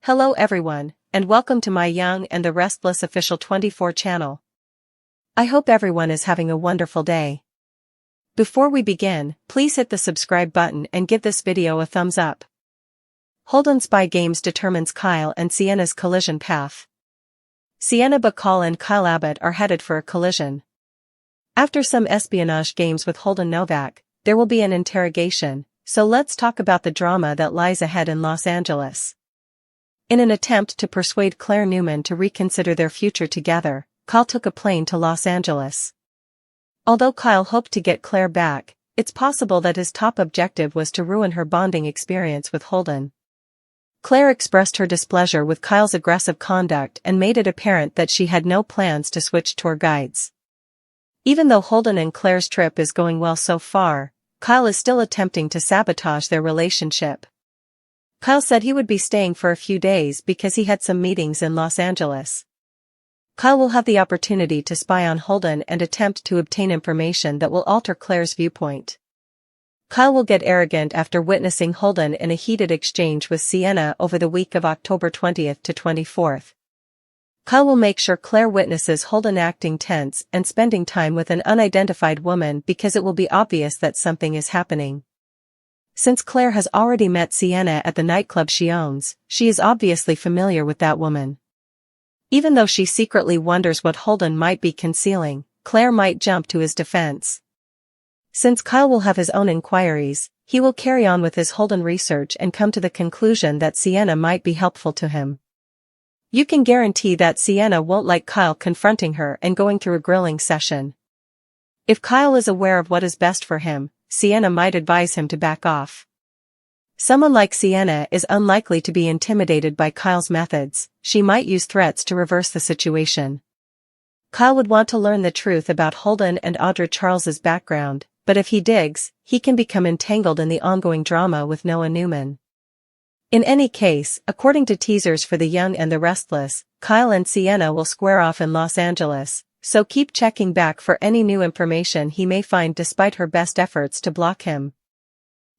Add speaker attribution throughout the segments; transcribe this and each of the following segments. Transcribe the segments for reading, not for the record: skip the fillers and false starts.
Speaker 1: Hello everyone, and welcome to my Young and the Restless official 24 channel. I hope everyone is having a wonderful day. Before we begin, please hit the subscribe button and give this video a thumbs up. Holden Spy Games determines Kyle and Sienna's collision path. Sienna Bacall and Kyle Abbott are headed for a collision. After some espionage games with Holden Novak, there will be an interrogation, so let's talk about the drama that lies ahead in Los Angeles. In an attempt to persuade Claire Newman to reconsider their future together, Kyle took a plane to Los Angeles. Although Kyle hoped to get Claire back, it's possible that his top objective was to ruin her bonding experience with Holden. Claire expressed her displeasure with Kyle's aggressive conduct and made it apparent that she had no plans to switch tour guides. Even though Holden and Claire's trip is going well so far, Kyle is still attempting to sabotage their relationship. Kyle said he would be staying for a few days because he had some meetings in Los Angeles. Kyle will have the opportunity to spy on Holden and attempt to obtain information that will alter Claire's viewpoint. Kyle will get arrogant after witnessing Holden in a heated exchange with Sienna over the week of October 20th to 24th. Kyle will make sure Claire witnesses Holden acting tense and spending time with an unidentified woman because it will be obvious that something is happening. Since Claire has already met Sienna at the nightclub she owns, she is obviously familiar with that woman. Even though she secretly wonders what Holden might be concealing, Claire might jump to his defense. Since Kyle will have his own inquiries, he will carry on with his Holden research and come to the conclusion that Sienna might be helpful to him. You can guarantee that Sienna won't like Kyle confronting her and going through a grilling session. If Kyle is aware of what is best for him, Sienna might advise him to back off. Someone like Sienna is unlikely to be intimidated by Kyle's methods. She might use threats to reverse the situation. Kyle would want to learn the truth about Holden and Audra Charles's background, but if he digs, he can become entangled in the ongoing drama with Noah Newman. In any case, according to teasers for The Young and the Restless, Kyle and Sienna will square off in Los Angeles, so keep checking back for any new information he may find despite her best efforts to block him.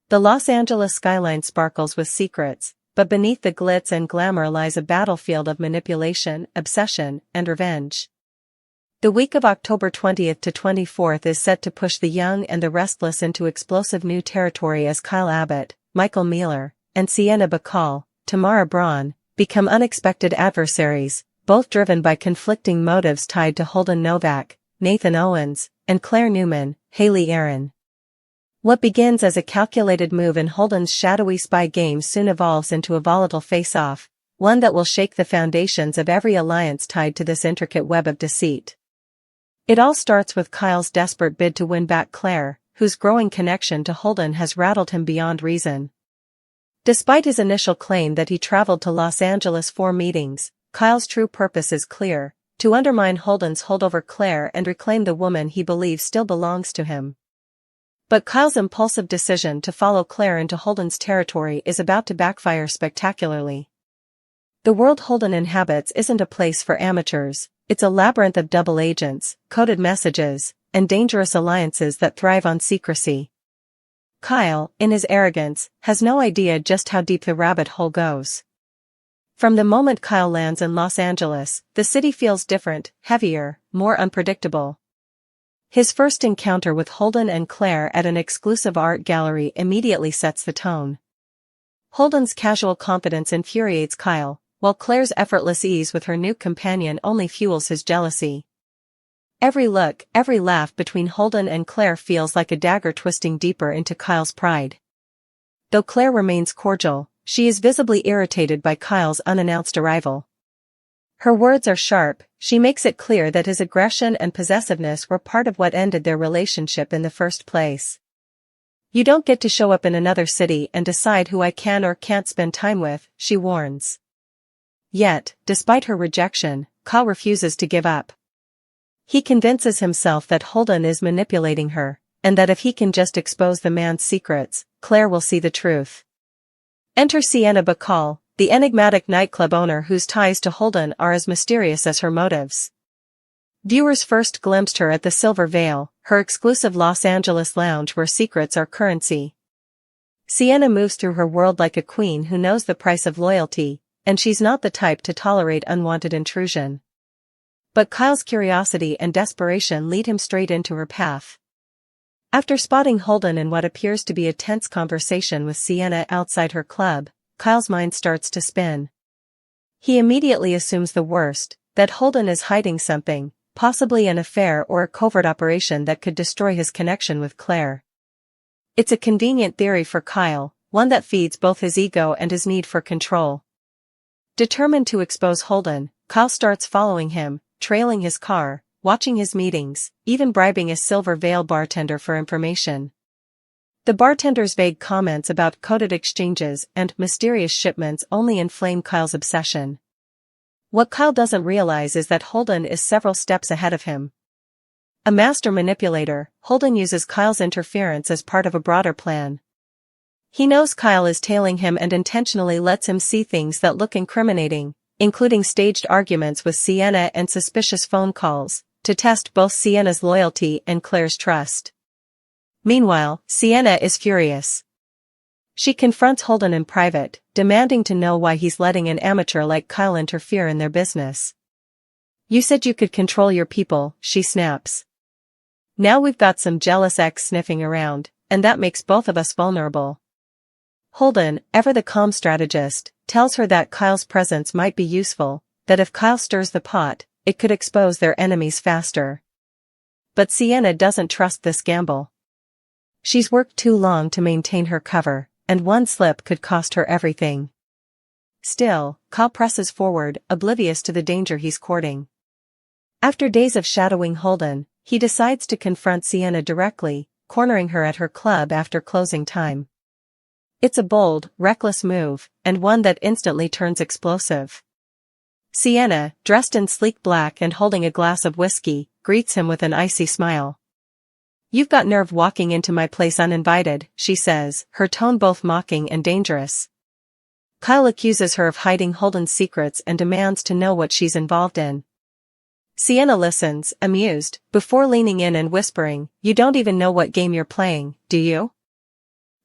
Speaker 1: The Los Angeles skyline sparkles with secrets, but beneath the glitz and glamour lies a battlefield of manipulation, obsession, and revenge. The week of October 20th to 24th is set to push The Young and the Restless into explosive new territory as Kyle Abbott, Michael Mealer, and Sienna Bacall, Tamara Braun, become unexpected adversaries, both driven by conflicting motives tied to Holden Novak, Nathan Owens, and Claire Newman, Haley Aaron. What begins as a calculated move in Holden's shadowy spy game soon evolves into a volatile face-off, one that will shake the foundations of every alliance tied to this intricate web of deceit. It all starts with Kyle's desperate bid to win back Claire, whose growing connection to Holden has rattled him beyond reason. Despite his initial claim that he traveled to Los Angeles for meetings, Kyle's true purpose is clear: to undermine Holden's hold over Claire and reclaim the woman he believes still belongs to him. But Kyle's impulsive decision to follow Claire into Holden's territory is about to backfire spectacularly. The world Holden inhabits isn't a place for amateurs. It's a labyrinth of double agents, coded messages, and dangerous alliances that thrive on secrecy. Kyle, in his arrogance, has no idea just how deep the rabbit hole goes. From the moment Kyle lands in Los Angeles, the city feels different, heavier, more unpredictable. His first encounter with Holden and Claire at an exclusive art gallery immediately sets the tone. Holden's casual confidence infuriates Kyle, while Claire's effortless ease with her new companion only fuels his jealousy. Every look, every laugh between Holden and Claire feels like a dagger twisting deeper into Kyle's pride. Though Claire remains cordial, she is visibly irritated by Kyle's unannounced arrival. Her words are sharp. She makes it clear that his aggression and possessiveness were part of what ended their relationship in the first place. "You don't get to show up in another city and decide who I can or can't spend time with," she warns. Yet, despite her rejection, Kyle refuses to give up. He convinces himself that Holden is manipulating her, and that if he can just expose the man's secrets, Claire will see the truth. Enter Sienna Bacall, the enigmatic nightclub owner whose ties to Holden are as mysterious as her motives. Viewers first glimpsed her at the Silver Veil, her exclusive Los Angeles lounge where secrets are currency. Sienna moves through her world like a queen who knows the price of loyalty, and she's not the type to tolerate unwanted intrusion. But Kyle's curiosity and desperation lead him straight into her path. After spotting Holden in what appears to be a tense conversation with Sienna outside her club, Kyle's mind starts to spin. He immediately assumes the worst, that Holden is hiding something, possibly an affair or a covert operation that could destroy his connection with Claire. It's a convenient theory for Kyle, one that feeds both his ego and his need for control. Determined to expose Holden, Kyle starts following him, trailing his car, watching his meetings, even bribing a Silver Veil bartender for information. The bartender's vague comments about coded exchanges and mysterious shipments only inflame Kyle's obsession. What Kyle doesn't realize is that Holden is several steps ahead of him. A master manipulator, Holden uses Kyle's interference as part of a broader plan. He knows Kyle is tailing him and intentionally lets him see things that look incriminating, including staged arguments with Sienna and suspicious phone calls, to test both Sienna's loyalty and Claire's trust. Meanwhile, Sienna is furious. She confronts Holden in private, demanding to know why he's letting an amateur like Kyle interfere in their business. "You said you could control your people," she snaps. "Now we've got some jealous ex sniffing around, and that makes both of us vulnerable." Holden, ever the calm strategist, tells her that Kyle's presence might be useful, that if Kyle stirs the pot, it could expose their enemies faster. But Sienna doesn't trust this gamble. She's worked too long to maintain her cover, and one slip could cost her everything. Still, Kyle presses forward, oblivious to the danger he's courting. After days of shadowing Holden, he decides to confront Sienna directly, cornering her at her club after closing time. It's a bold, reckless move, and one that instantly turns explosive. Sienna, dressed in sleek black and holding a glass of whiskey, greets him with an icy smile. "You've got nerve walking into my place uninvited," she says, her tone both mocking and dangerous. Kyle accuses her of hiding Holden's secrets and demands to know what she's involved in. Sienna listens, amused, before leaning in and whispering, "You don't even know what game you're playing, do you?"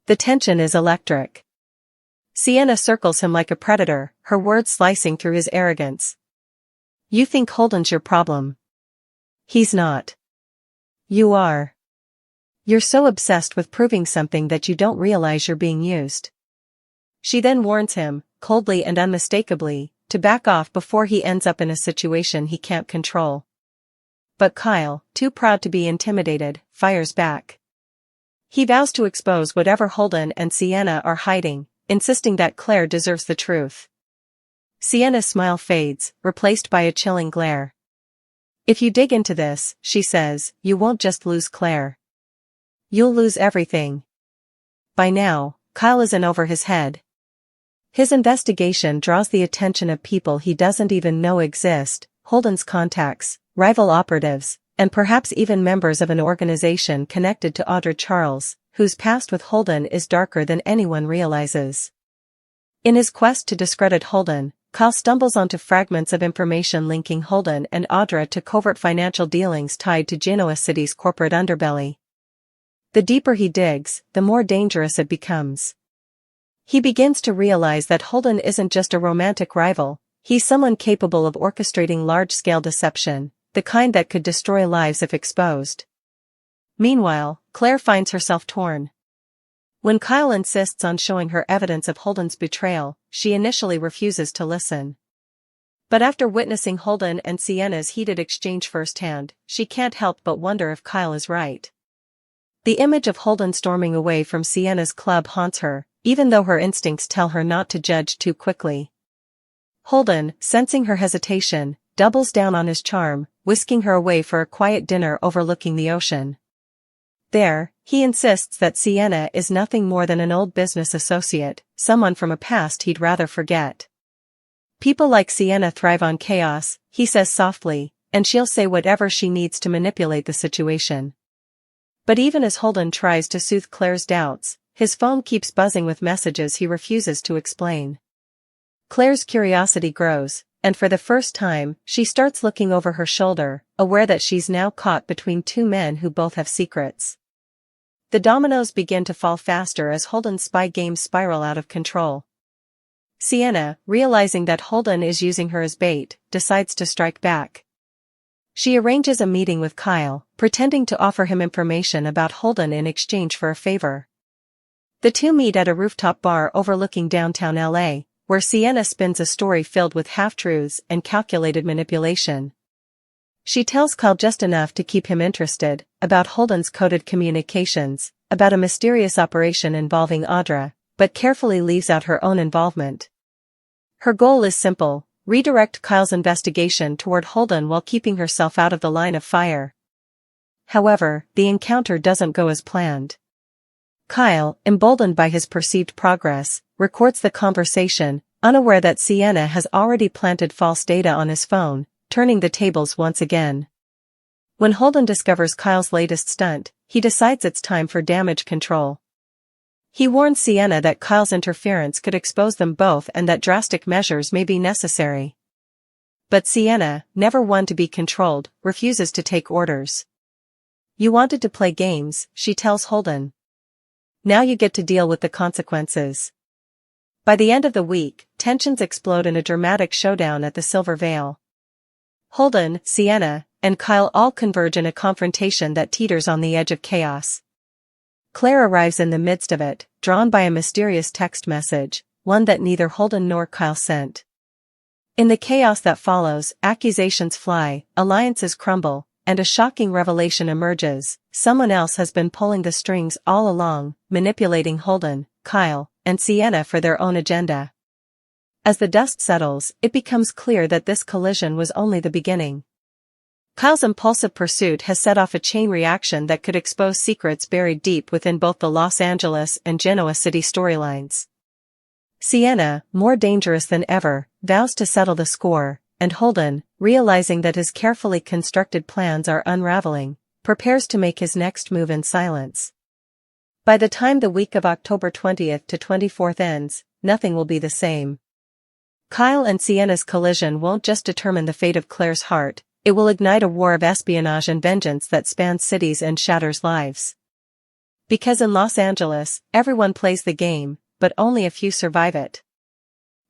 Speaker 1: The tension is electric. Sienna circles him like a predator, her words slicing through his arrogance. "You think Holden's your problem. He's not. You are. You're so obsessed with proving something that you don't realize you're being used." She then warns him, coldly and unmistakably, to back off before he ends up in a situation he can't control. But Kyle, too proud to be intimidated, fires back. He vows to expose whatever Holden and Sienna are hiding, insisting that Claire deserves the truth. Sienna's smile fades, replaced by a chilling glare. "If you dig into this," she says, "you won't just lose Claire. You'll lose everything." By now, Kyle is in over his head. His investigation draws the attention of people he doesn't even know exist, Holden's contacts, rival operatives, and perhaps even members of an organization connected to Audra Charles, whose past with Holden is darker than anyone realizes. In his quest to discredit Holden, Kyle stumbles onto fragments of information linking Holden and Audra to covert financial dealings tied to Genoa City's corporate underbelly. The deeper he digs, the more dangerous it becomes. He begins to realize that Holden isn't just a romantic rival, he's someone capable of orchestrating large-scale deception, the kind that could destroy lives if exposed. Meanwhile, Claire finds herself torn. When Kyle insists on showing her evidence of Holden's betrayal, she initially refuses to listen. But after witnessing Holden and Sienna's heated exchange firsthand, she can't help but wonder if Kyle is right. The image of Holden storming away from Sienna's club haunts her, even though her instincts tell her not to judge too quickly. Holden, sensing her hesitation, doubles down on his charm, whisking her away for a quiet dinner overlooking the ocean. There, he insists that Sienna is nothing more than an old business associate, someone from a past he'd rather forget. "People like Sienna thrive on chaos," he says softly, "and she'll say whatever she needs to manipulate the situation." But even as Holden tries to soothe Claire's doubts, his phone keeps buzzing with messages he refuses to explain. Claire's curiosity grows, and for the first time, she starts looking over her shoulder, aware that she's now caught between two men who both have secrets. The dominoes begin to fall faster as Holden's spy games spiral out of control. Sienna, realizing that Holden is using her as bait, decides to strike back. She arranges a meeting with Kyle, pretending to offer him information about Holden in exchange for a favor. The two meet at a rooftop bar overlooking downtown LA, where Sienna spins a story filled with half-truths and calculated manipulation. She tells Kyle just enough to keep him interested, about Holden's coded communications, about a mysterious operation involving Audra, but carefully leaves out her own involvement. Her goal is simple: redirect Kyle's investigation toward Holden while keeping herself out of the line of fire. However, the encounter doesn't go as planned. Kyle, emboldened by his perceived progress, records the conversation, unaware that Sienna has already planted false data on his phone, turning the tables once again. When Holden discovers Kyle's latest stunt, he decides it's time for damage control. He warns Sienna that Kyle's interference could expose them both and that drastic measures may be necessary. But Sienna, never one to be controlled, refuses to take orders. "You wanted to play games," she tells Holden. "Now you get to deal with the consequences." By the end of the week, tensions explode in a dramatic showdown at the Silver Veil. Holden, Sienna, and Kyle all converge in a confrontation that teeters on the edge of chaos. Claire arrives in the midst of it, drawn by a mysterious text message, one that neither Holden nor Kyle sent. In the chaos that follows, accusations fly, alliances crumble, and a shocking revelation emerges: someone else has been pulling the strings all along, manipulating Holden, Kyle, and Sienna for their own agenda. As the dust settles, it becomes clear that this collision was only the beginning. Kyle's impulsive pursuit has set off a chain reaction that could expose secrets buried deep within both the Los Angeles and Genoa City storylines. Sienna, more dangerous than ever, vows to settle the score, and Holden, realizing that his carefully constructed plans are unraveling, prepares to make his next move in silence. By the time the week of October 20th to 24th ends, nothing will be the same. Kyle and Sienna's collision won't just determine the fate of Claire's heart, it will ignite a war of espionage and vengeance that spans cities and shatters lives. Because in Los Angeles, everyone plays the game, but only a few survive it.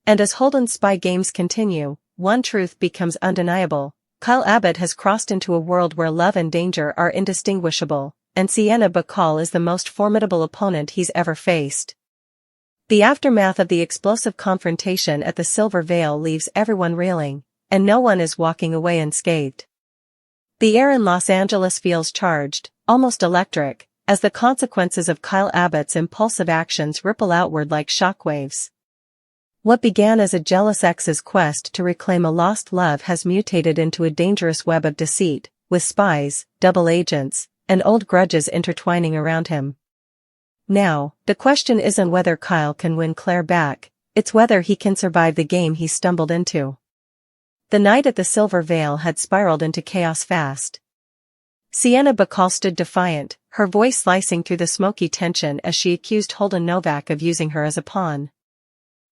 Speaker 1: And as Holden's spy games continue, one truth becomes undeniable: Kyle Abbott has crossed into a world where love and danger are indistinguishable, and Sienna Bacall is the most formidable opponent he's ever faced. The aftermath of the explosive confrontation at the Silver Veil leaves everyone reeling, and no one is walking away unscathed. The air in Los Angeles feels charged, almost electric, as the consequences of Kyle Abbott's impulsive actions ripple outward like shockwaves. What began as a jealous ex's quest to reclaim a lost love has mutated into a dangerous web of deceit, with spies, double agents, and old grudges intertwining around him. Now, the question isn't whether Kyle can win Claire back, it's whether he can survive the game he stumbled into. The night at the Silver Veil had spiraled into chaos fast. Sienna Bacall stood defiant, her voice slicing through the smoky tension as she accused Holden Novak of using her as a pawn.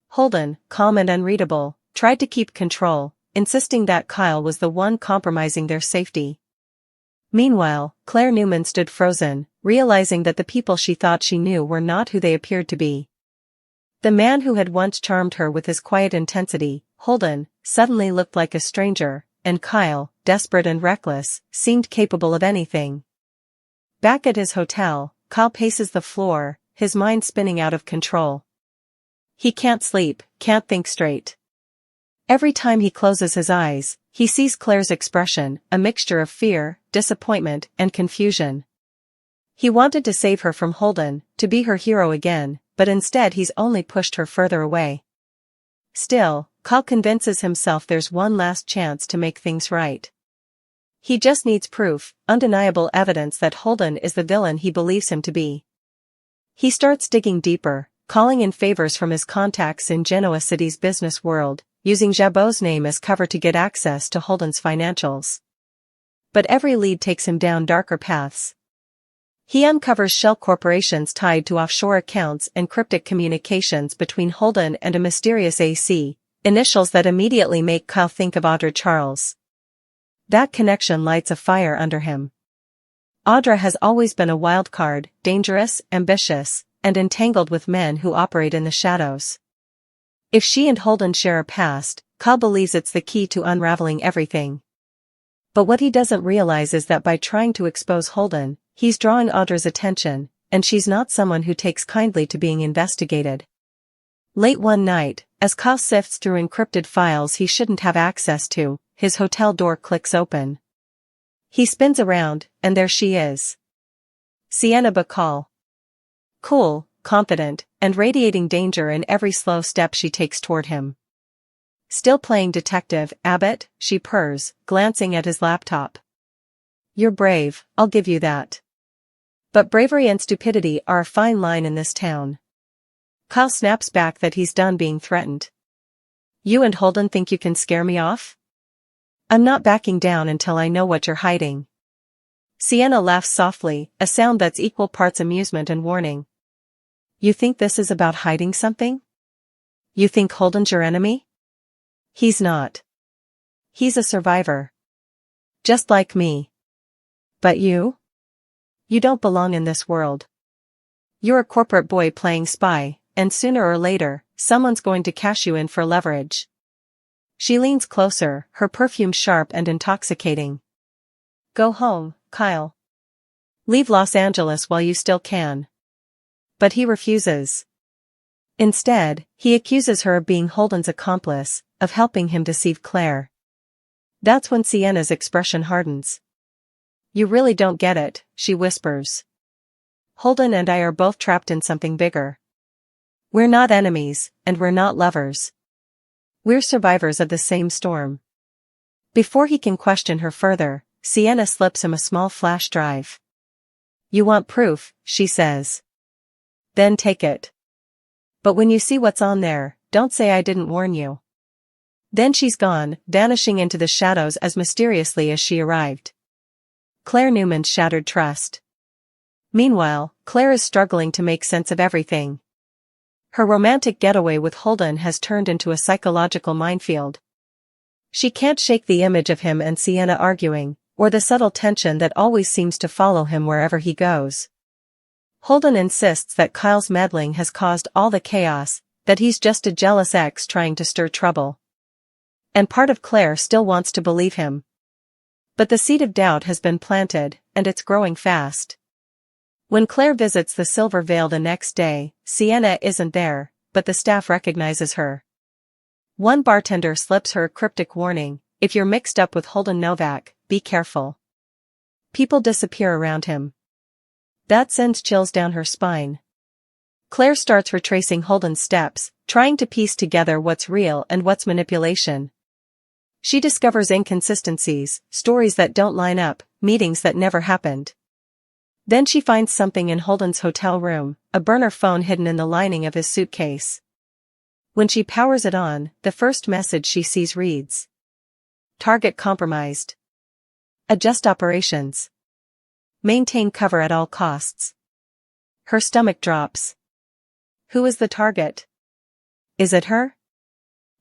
Speaker 1: Holden, calm and unreadable, tried to keep control, insisting that Kyle was the one compromising their safety. Meanwhile, Claire Newman stood frozen, realizing that the people she thought she knew were not who they appeared to be. The man who had once charmed her with his quiet intensity, Holden, suddenly looked like a stranger, and Kyle, desperate and reckless, seemed capable of anything. Back at his hotel, Kyle paces the floor, his mind spinning out of control. He can't sleep, can't think straight. Every time he closes his eyes, he sees Claire's expression, a mixture of fear, disappointment, and confusion. He wanted to save her from Holden, to be her hero again, but instead he's only pushed her further away. Still, Kyle convinces himself there's one last chance to make things right. He just needs proof, undeniable evidence that Holden is the villain he believes him to be. He starts digging deeper, calling in favors from his contacts in Genoa City's business world, using Jabot's name as cover to get access to Holden's financials. But every lead takes him down darker paths. He uncovers shell corporations tied to offshore accounts and cryptic communications between Holden and a mysterious AC, initials that immediately make Kyle think of Audra Charles. That connection lights a fire under him. Audra has always been a wild card, dangerous, ambitious, and entangled with men who operate in the shadows. If she and Holden share a past, Kyle believes it's the key to unraveling everything. But what he doesn't realize is that by trying to expose Holden, he's drawing Audra's attention, and she's not someone who takes kindly to being investigated. Late one night, as Kyle sifts through encrypted files he shouldn't have access to, his hotel door clicks open. He spins around, and there she is. Sienna Bacall. Cool, confident, and radiating danger in every slow step she takes toward him. Still playing Detective Abbott, she purrs, glancing at his laptop. You're brave, I'll give you that. But bravery and stupidity are a fine line in this town. Kyle snaps back that he's done being threatened. You and Holden think you can scare me off? I'm not backing down until I know what you're hiding. Sienna laughs softly, a sound that's equal parts amusement and warning. You think this is about hiding something? You think Holden's your enemy? He's not. He's a survivor. Just like me. But you? You don't belong in this world. You're a corporate boy playing spy, and sooner or later, someone's going to cash you in for leverage. She leans closer, her perfume sharp and intoxicating. Go home, Kyle. Leave Los Angeles while you still can. But he refuses. Instead, he accuses her of being Holden's accomplice, of helping him deceive Claire. That's when Sienna's expression hardens. You really don't get it, she whispers. Holden and I are both trapped in something bigger. We're not enemies, and we're not lovers. We're survivors of the same storm. Before he can question her further, Sienna slips him a small flash drive. You want proof, she says. Then take it. But when you see what's on there, don't say I didn't warn you. Then she's gone, vanishing into the shadows as mysteriously as she arrived. Claire Newman's shattered trust. Meanwhile, Claire is struggling to make sense of everything. Her romantic getaway with Holden has turned into a psychological minefield. She can't shake the image of him and Sienna arguing, or the subtle tension that always seems to follow him wherever he goes. Holden insists that Kyle's meddling has caused all the chaos, that he's just a jealous ex trying to stir trouble. And part of Claire still wants to believe him. But the seed of doubt has been planted, and it's growing fast. When Claire visits the Silver Veil the next day, Sienna isn't there, but the staff recognizes her. One bartender slips her a cryptic warning, if you're mixed up with Holden Novak, be careful. People disappear around him. That sends chills down her spine. Claire starts retracing Holden's steps, trying to piece together what's real and what's manipulation. She discovers inconsistencies, stories that don't line up, meetings that never happened. Then she finds something in Holden's hotel room, a burner phone hidden in the lining of his suitcase. When she powers it on, the first message she sees reads: Target compromised. Adjust operations. Maintain cover at all costs. Her stomach drops. Who is the target? Is it her?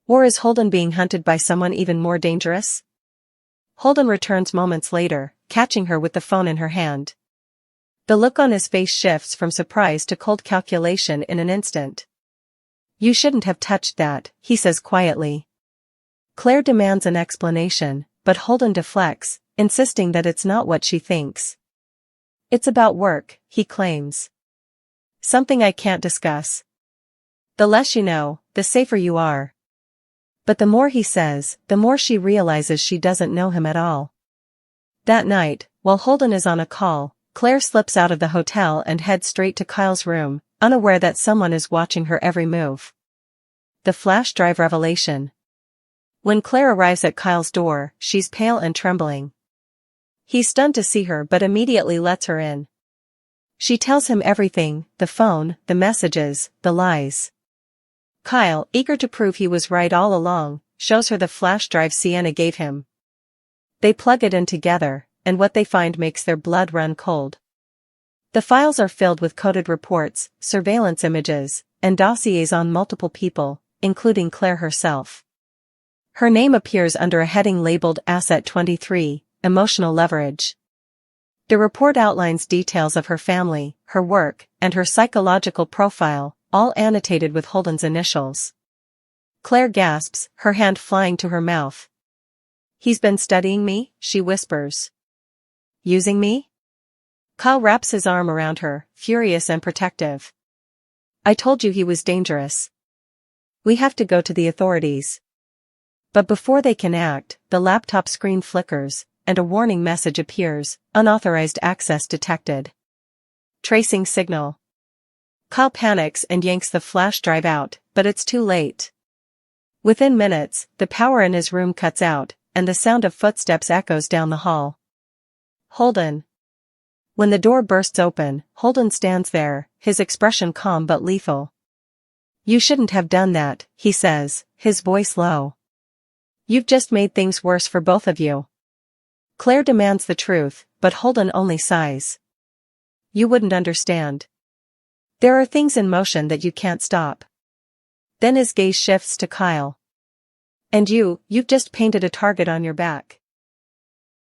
Speaker 1: Or is Holden being hunted by someone even more dangerous? Holden returns moments later, catching her with the phone in her hand. The look on his face shifts from surprise to cold calculation in an instant. You shouldn't have touched that, he says quietly. Claire demands an explanation, but Holden deflects, insisting that it's not what she thinks. It's about work, he claims. Something I can't discuss. The less you know, the safer you are. But the more he says, the more she realizes she doesn't know him at all. That night, while Holden is on a call, Claire slips out of the hotel and heads straight to Kyle's room, unaware that someone is watching her every move. The flash drive revelation. When Claire arrives at Kyle's door, she's pale and trembling. He's stunned to see her but immediately lets her in. She tells him everything, the phone, the messages, the lies. Kyle, eager to prove he was right all along, shows her the flash drive Sienna gave him. They plug it in together, and what they find makes their blood run cold. The files are filled with coded reports, surveillance images, and dossiers on multiple people, including Claire herself. Her name appears under a heading labeled Asset 23, Emotional Leverage. The report outlines details of her family, her work, and her psychological profile, all annotated with Holden's initials. Claire gasps, her hand flying to her mouth. He's been studying me, she whispers. Using me? Kyle wraps his arm around her, furious and protective. I told you he was dangerous. We have to go to the authorities. But before they can act, the laptop screen flickers, and a warning message appears, unauthorized access detected. Tracing signal. Kyle panics and yanks the flash drive out, but it's too late. Within minutes, the power in his room cuts out, and the sound of footsteps echoes down the hall. Holden. When the door bursts open, Holden stands there, his expression calm but lethal. You shouldn't have done that, he says, his voice low. You've just made things worse for both of you. Claire demands the truth, but Holden only sighs. You wouldn't understand. There are things in motion that you can't stop. Then his gaze shifts to Kyle. And you've just painted a target on your back.